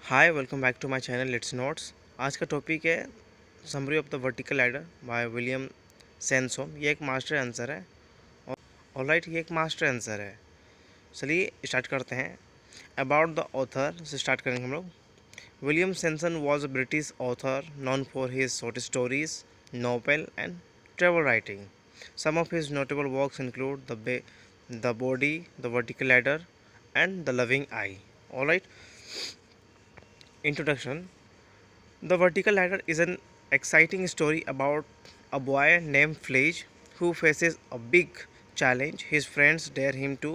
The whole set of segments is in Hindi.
Hi welcome back to my channel let's notes. आज का टॉपिक है summary of the vertical ladder by William Sansom. ये एक मास्टर आंसर है। ऑलराइट, ये एक मास्टर आंसर है। चलिए स्टार्ट करते हैं। अबाउट द ऑथर से स्टार्ट करेंगे हम लोग। William Sansom was a British author known for his short stories, novel and travel writing. Some of his notable works include the body, the vertical ladder and the loving eye. Alright, introduction. The Vertical Ladder is an exciting story about a boy named Fledge who faces a big challenge. His friends dare him to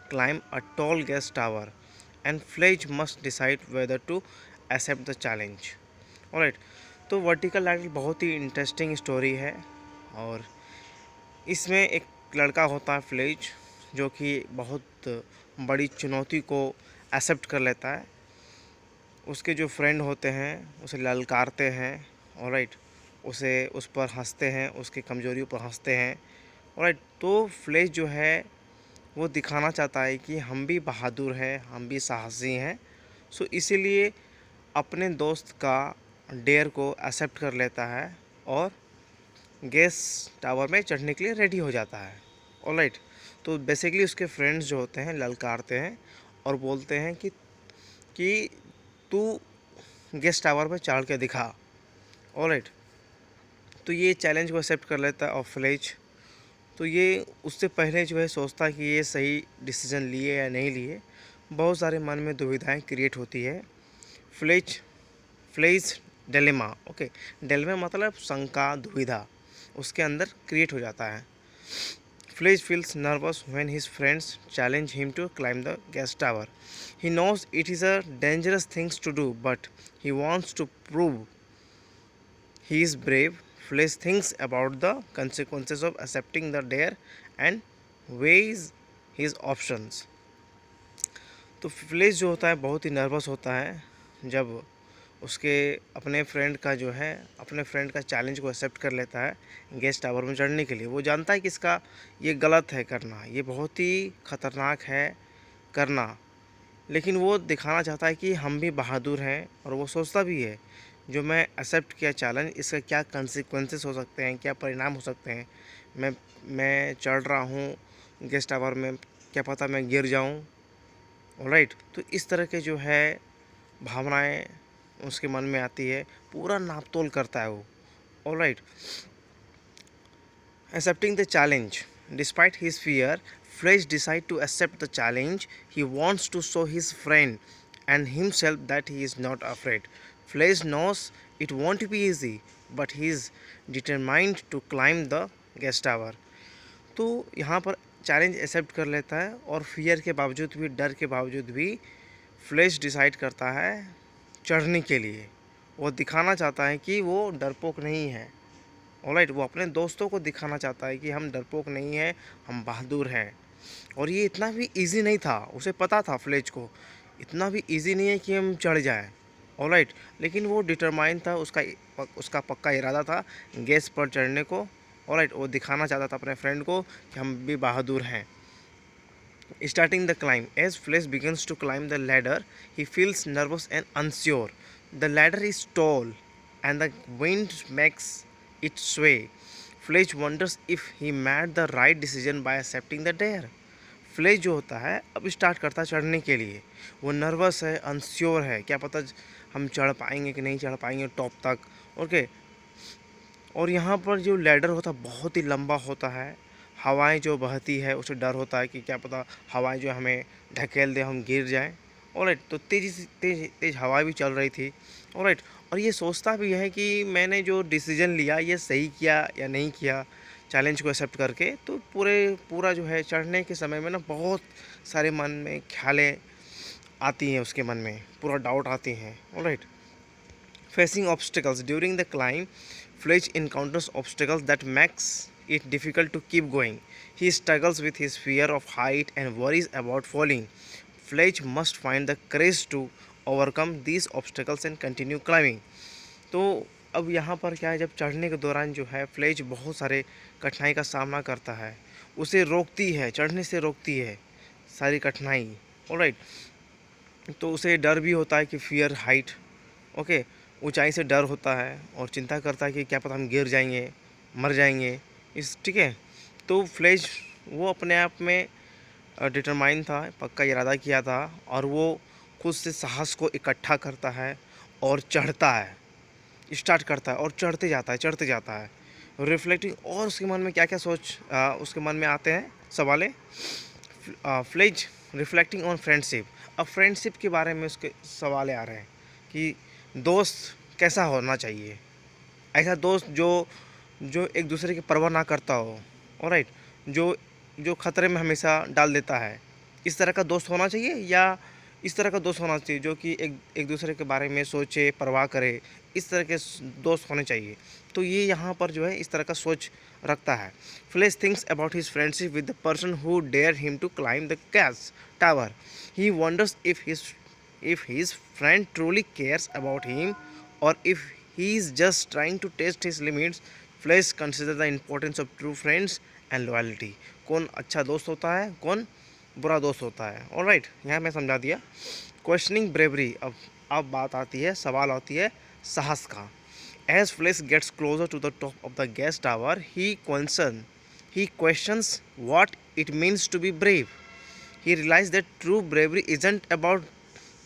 climb a tall gas tower, and Fledge must decide whether to accept the challenge. Alright, तो वर्टिकल लैडर बहुत ही इंटरेस्टिंग स्टोरी है और इसमें एक लड़का होता है फ्लेज, जो कि बहुत बड़ी चुनौती को एक्सेप्ट कर लेता है। उसके जो फ्रेंड होते हैं उसे ललकारते हैं, ऑलराइट, उस पर हंसते हैं, उसकी कमजोरियों पर हंसते हैं, ऑलराइट। तो फ्लेश जो है वो दिखाना चाहता है कि हम भी बहादुर हैं, हम भी साहसी हैं। सो इसीलिए अपने दोस्त का डेयर को एक्सेप्ट कर लेता है और गैस टावर में चढ़ने के लिए रेडी हो जाता है, ऑलराइट। तो बेसिकली उसके फ्रेंड्स जो होते हैं ललकारते हैं और बोलते हैं कि तू गेस्ट टावर पे चढ़ के दिखा, ऑलराइट। तो ये चैलेंज को एक्सेप्ट कर लेता है और फ्लेज, तो ये उससे पहले जो है सोचता है कि ये सही डिसीजन लिए या नहीं लिए। बहुत सारे मन में दुविधाएं क्रिएट होती है। फ्लेज डिलेमा, ओके, डिलेमा मतलब शंका, दुविधा उसके अंदर क्रिएट हो जाता है। Fledge feels nervous when his friends challenge him to climb the gas tower. He knows it is a dangerous thing to do, but he wants to prove he is brave. Fledge thinks about the consequences of accepting the dare and weighs his options. तो फ्लेज जो होता है बहुत ही नर्वस होता है जब उसके अपने फ्रेंड का चैलेंज को एक्सेप्ट कर लेता है गैस टावर में चढ़ने के लिए। वो जानता है कि इसका ये गलत है करना, ये बहुत ही ख़तरनाक है करना, लेकिन वो दिखाना चाहता है कि हम भी बहादुर हैं। और वो सोचता भी है जो मैं एक्सेप्ट किया चैलेंज, इसका क्या कंसिक्वेंसेस हो सकते हैं, क्या परिणाम हो सकते हैं। मैं चढ़ रहा हूँ गैस टावर में, क्या पता मैं गिर जाऊँ, ऑलराइट। तो इस तरह के जो है भावनाएं उसके मन में आती है, पूरा नापतोल करता है वो, alright. Excepting the challenge despite his fear, Flegg decide to accept the challenge. He wants to show his friend and himself that he is not afraid. Flegg knows it won't be easy but he is determined to climb the gas tower. तो यहाँ पर चैलेंज एक्सेप्ट कर लेता है और फियर के बावजूद भी, डर के बावजूद भी फ्लेश डिसाइड करता है चढ़ने के लिए। वो दिखाना चाहता है कि वो डरपोक नहीं है, ऑलराइट। वो अपने दोस्तों को दिखाना चाहता है कि हम डरपोक नहीं हैं, हम बहादुर हैं। और ये इतना भी इजी नहीं था, उसे पता था फ्लेज को इतना भी इजी नहीं है कि हम चढ़ जाएं, ऑलराइट। लेकिन वो डिटरमाइन था, उसका पक्का इरादा था गैस पर चढ़ने को, ऑलराइट। वो दिखाना चाहता था अपने फ्रेंड को कि हम भी बहादुर हैं। Starting the climb. As Flesh begins to climb the ladder, he feels nervous and unsure. The ladder is tall and the wind makes it sway. Flesh wonders if he made the right decision by accepting the dare. Flegg जो होता है अब स्टार्ट करता है चढ़ने के लिए। वो नर्वस है, अनश्योर है, क्या पता हम चढ़ पाएंगे कि नहीं चढ़ पाएंगे टॉप तक, ओके। और यहाँ पर जो लैडर होता है बहुत ही लंबा होता है, हवाएं जो बहती है उसे डर होता है कि क्या पता हवाएं जो हमें ढकेल दे, हम गिर जाएं, ऑलराइट। तो तेज़ हवा भी चल रही थी, ऑलराइट। और ये सोचता भी है कि मैंने जो डिसीजन लिया ये सही किया या नहीं किया चैलेंज को एक्सेप्ट करके। तो पूरा जो है चढ़ने के समय में ना बहुत सारे मन में ख्यालें आती हैं, उसके मन में पूरा डाउट आती हैं, alright. Facing obstacles during the climb, Fletch encounters obstacles that makes it difficult to keep going. He struggles with his fear of height and worries about falling. Fletch must find the courage to overcome these obstacles and continue climbing. तो अब यहाँ पर क्या है, जब चढ़ने के दौरान जो है फ्लेच बहुत सारे कठिनाई का सामना करता है, उसे रोकती है, चढ़ने से रोकती है सारी कठिनाई, ऑलराइट। तो उसे डर भी होता है कि फियर हाइट, ओके, ऊंचाई से डर होता है और चिंता करता है कि क्या पता हम गिर जाएंगे, मर जाएंगे इस, ठीक है। तो फ्लैश वो अपने आप में डिटरमाइन था, पक्का इरादा किया था, और वो खुद से साहस को इकट्ठा करता है और चढ़ता है, स्टार्ट करता है और चढ़ते जाता है, चढ़ते जाता है, रिफ्लेक्टिंग। और उसके मन में क्या क्या सोच उसके मन में आते हैं सवाल। Flegg reflecting on friendship. अब फ्रेंडशिप के बारे में उसके सवाल आ रहे हैं कि दोस्त कैसा होना चाहिए, ऐसा दोस्त जो जो एक दूसरे की परवाह ना करता हो, ऑलराइट, जो जो खतरे में हमेशा डाल देता है, इस तरह का दोस्त होना चाहिए, या इस तरह का दोस्त होना चाहिए जो कि एक एक दूसरे के बारे में सोचे, परवाह करे, इस तरह के दोस्त होने चाहिए। तो ये यहाँ पर जो है इस तरह का सोच रखता है। Flegg thinks about his friendship with the person who dare him to climb the gas tower. He wonders if his friend truly cares about him or if he is just trying to test his limits. Flesh consider the importance of true friends and loyalty. कौन अच्छा दोस्त होता है, कौन बुरा दोस्त होता है। ऑलराइट, यहाँ मैं समझा दिया। Questioning bravery. अब बात आती है, सवाल आती है साहस का। As Flesh gets closer to the top of the gas tower, he questions what it means to be brave. He realized that true bravery isn't about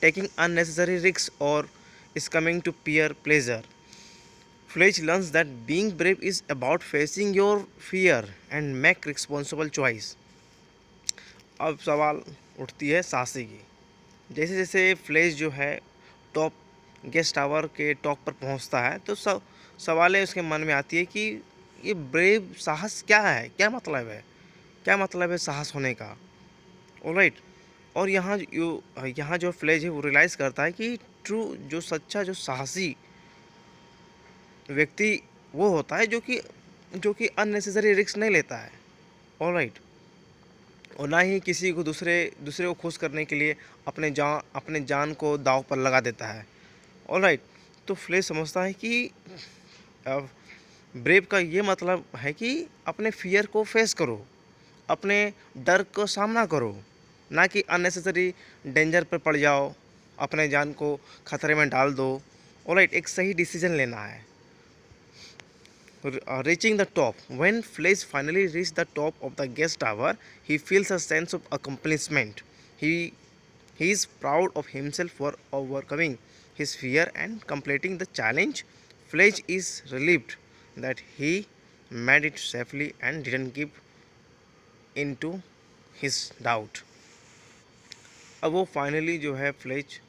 taking unnecessary risks or succumbing to peer pleasure. Fletch learns that being brave is about facing your fear and make responsible choice. अब सवाल उठती है साहसी की। जैसे जैसे फ्लेच जो है टॉप गेस्ट टावर के टॉप पर पहुंचता है, तो सवालें उसके मन में आती है कि ये ब्रेव साहस क्या है, क्या मतलब है, क्या मतलब है साहस होने का। ऑलराइट, और यहाँ जो फ्लेज है वो रियलाइज़ करता है कि ट्रू जो सच्चा जो साहसी व्यक्ति वो होता है जो कि अननेसेसरी रिस्क नहीं लेता है। ऑलराइट, और ना ही किसी को दूसरे को खुश करने के लिए अपने जान को दांव पर लगा देता है। ऑलराइट, तो फ्लेज समझता है कि ब्रेव का ये मतलब है कि अपने फियर को फेस करो, अपने डर को सामना करो, ना कि अननेसेसरी डेंजर पर पड़ जाओ, अपने जान को खतरे में डाल दो। ऑलराइट, एक सही डिसीजन लेना है। Reaching the top. When Fleisch finally reached the top of the guest tower, he feels a sense of accomplishment. He is proud of himself for overcoming his fear and completing the challenge. Fleisch is relieved that he made it safely and didn't give into his doubt. अब वो फाइनली जो है फ्लेच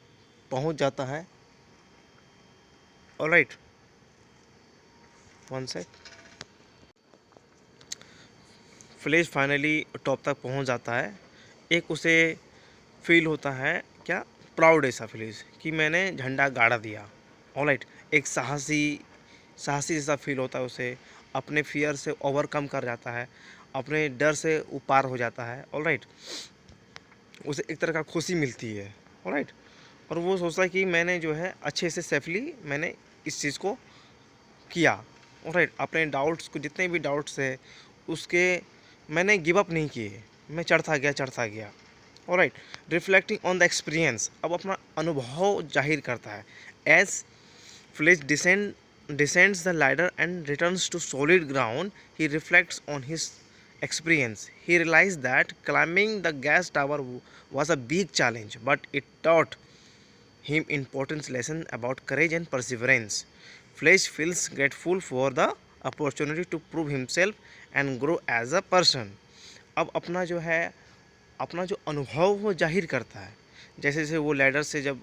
पहुंच जाता है। Alright, one sec. Flegg finally top तक पहुंच जाता है। एक उसे फील होता है क्या, प्राउड ऐसा फ्लेच कि मैंने झंडा गाड़ा दिया। ऑलराइट, एक साहसी जैसा फील होता है उसे, अपने फियर से ओवरकम कर जाता है, अपने डर से ऊपर हो जाता है। ऑलराइट, उसे एक तरह का खुशी मिलती है। ऑलराइट, और वो सोचता है कि मैंने जो है अच्छे से सेफली मैंने इस चीज़ को किया। ऑलराइट, अपने डाउट्स को, जितने भी डाउट्स है उसके मैंने गिव अप नहीं किए, मैं चढ़ता गया। Alright, reflecting on the experience. अब अपना अनुभव जाहिर करता है। As Flegg descends the ladder and returns to solid ground, he reflects on his experience. He realized that climbing the gas tower was a big challenge, but it taught him important lessons about courage and perseverance. Fleisch feels grateful for the opportunity to prove himself and grow as a person. अब अपना जो अनुभव वो जाहिर करता है। जैसे जैसे वो लैडर से जब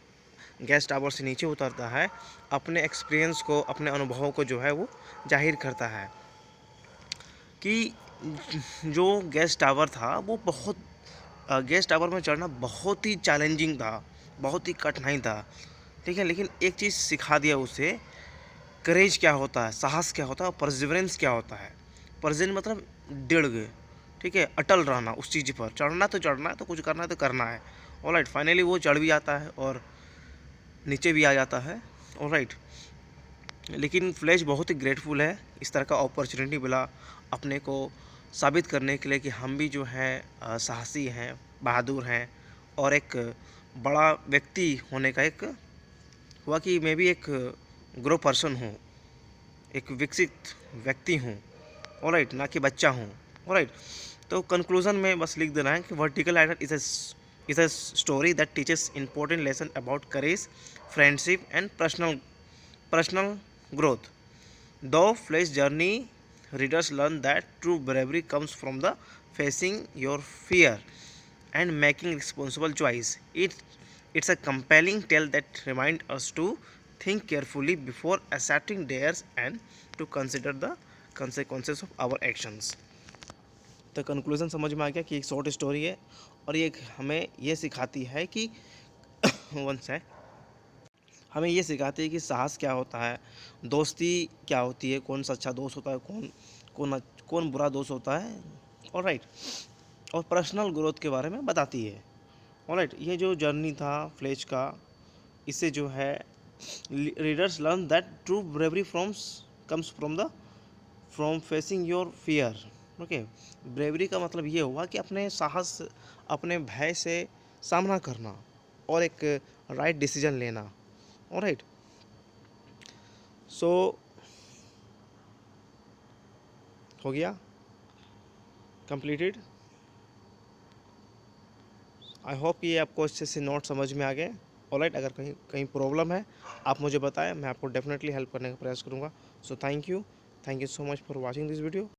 गैस टावर से नीचे उतरता है, अपने एक्सपीरियंस को, अपने अनुभवों को जो है वो जाहिर करता है कि जो गैस टावर था वो गैस टावर में चढ़ना बहुत ही चैलेंजिंग था, बहुत ही कठिनाई था, ठीक है। लेकिन एक चीज़ सिखा दिया उसे, करेज क्या होता है, साहस क्या होता है, परसिवरेंस क्या होता है। परसिवरेंस मतलब दृढ़, ठीक है, अटल रहना उस चीज़ पर। चढ़ना है तो कुछ करना है तो करना है। ऑलराइट, फाइनली वो चढ़ भी आता है और नीचे भी आ जाता है। ऑलराइट, लेकिन फ्लैश बहुत ही ग्रेटफुल है इस तरह का अपॉर्चुनिटी मिला अपने को साबित करने के लिए कि हम भी जो है साहसी हैं, बहादुर हैं और एक बड़ा व्यक्ति होने का एक हुआ कि मैं भी एक ग्रो पर्सन हूँ, एक विकसित व्यक्ति हूँ, ऑलराइट, ना कि बच्चा हूँ, ऑलराइट। तो कंक्लूजन में बस लिख देना है कि vertical ladder is a story that teaches important lesson about courage, friendship and personal growth. Though Flash journey, readers learn that true bravery comes from the facing your fear and making responsible choice. It's a compelling tale that reminds us to think carefully before accepting dares and to consider the consequences of our actions. तो कंक्लूजन समझ में आ गया कि एक शॉर्ट स्टोरी है और ये हमें ये सिखाती है कि वन सेक हमें ये सिखाती है कि साहस क्या होता है, दोस्ती क्या होती है, कौन सा अच्छा दोस्त होता है, कौन कौन बुरा दोस्त होता है, ऑलराइट, और पर्सनल ग्रोथ के बारे में बताती है, ऑलराइट। ये जो जर्नी था फ्लेच का, इससे जो है readers learn that true bravery comes from facing your fear. Okay, bravery का मतलब ये हुआ कि अपने साहस, अपने भय से सामना करना और एक राइट डिसीजन लेना, ऑलराइट। सो हो गया कंप्लीटेड। आई होप ये आपको अच्छे से नोट समझ में आ गए, ऑलराइट। अगर कहीं कहीं प्रॉब्लम है आप मुझे बताएं, मैं आपको डेफिनेटली हेल्प करने का प्रयास करूँगा। So thank you so much for watching this video.